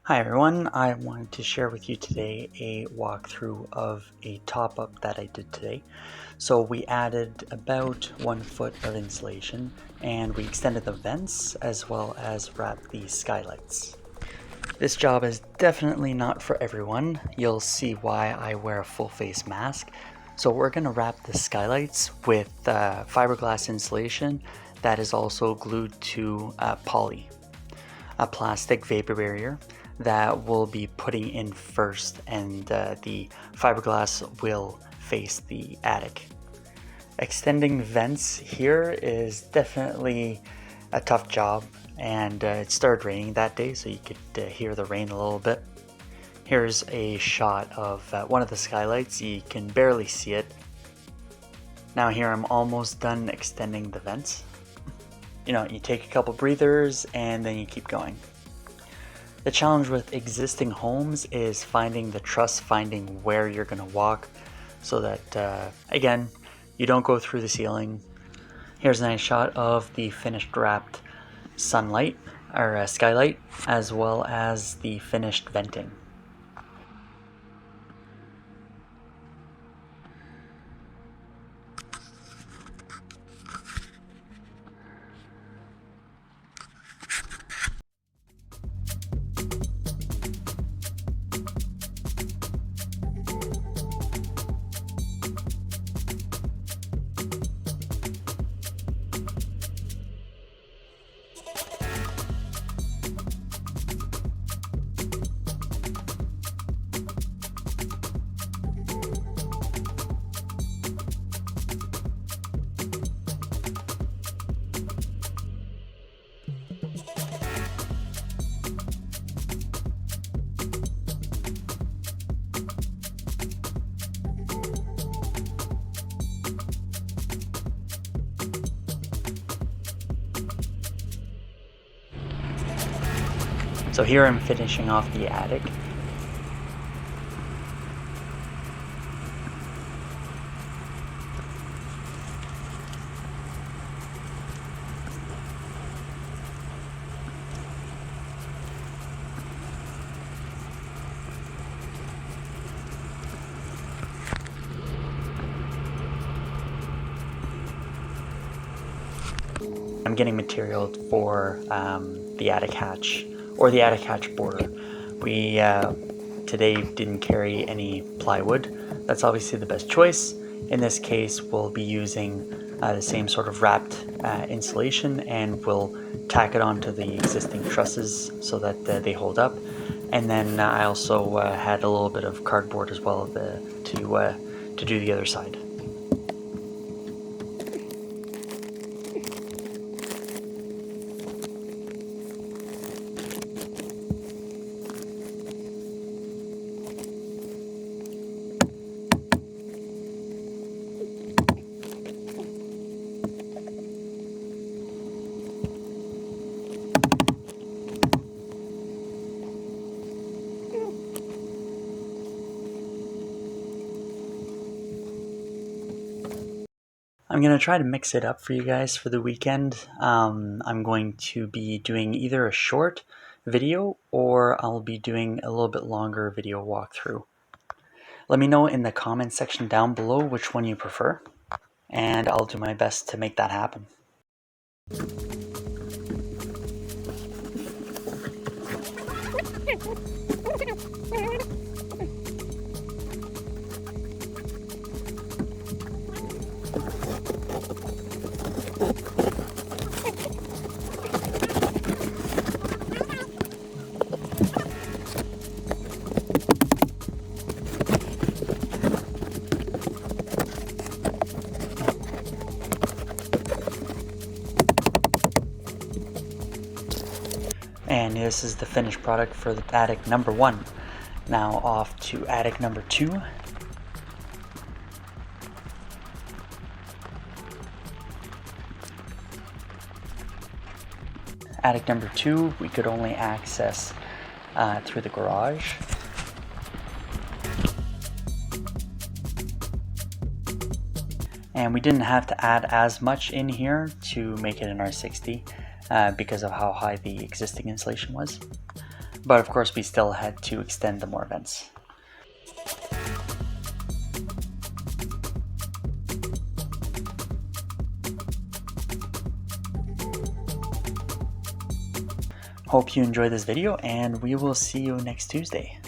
Hi everyone, I wanted to share with you today a walkthrough of a top-up that I did today. So we added about 1 foot of insulation and we extended the vents as well as wrapped the skylights. This job is definitely not for everyone. You'll see why I wear a full face mask. So we're going to wrap the skylights with fiberglass insulation that is also glued to poly, a plastic vapor barrier that we'll be putting in first, and the fiberglass will face the attic. Extending vents here is definitely a tough job, and it started raining that day, so you could hear the rain a little bit. Here's a shot of one of the skylights. You can barely see it. Now here I'm almost done extending the vents. You take a couple breathers and then you keep going. The challenge with existing homes is finding the truss, finding where you're going to walk so that, again, you don't go through the ceiling. Here's a nice shot of the finished wrapped sunlight or skylight, as well as the finished venting. So here I'm finishing off the attic. I'm getting material for the attic hatch, or the attic hatch border. We today didn't carry any plywood. That's obviously the best choice. In this case, we'll be using the same sort of wrapped insulation, and we'll tack it onto the existing trusses so that they hold up. And then I also had a little bit of cardboard as well to do the other side. I'm going to try to mix it up for you guys for the weekend. I'm going to be doing either a short video or I'll be doing a little bit longer video walkthrough. Let me know in the comments section down below which one you prefer, and I'll do my best to make that happen. And this is the finished product for the attic number 1. Now off to attic number 2. Attic number 2 we could only access through the garage. And we didn't have to add as much in here to make it an R60 because of how high the existing insulation was. But of course we still had to extend the more vents. Hope you enjoyed this video, and we will see you next Tuesday.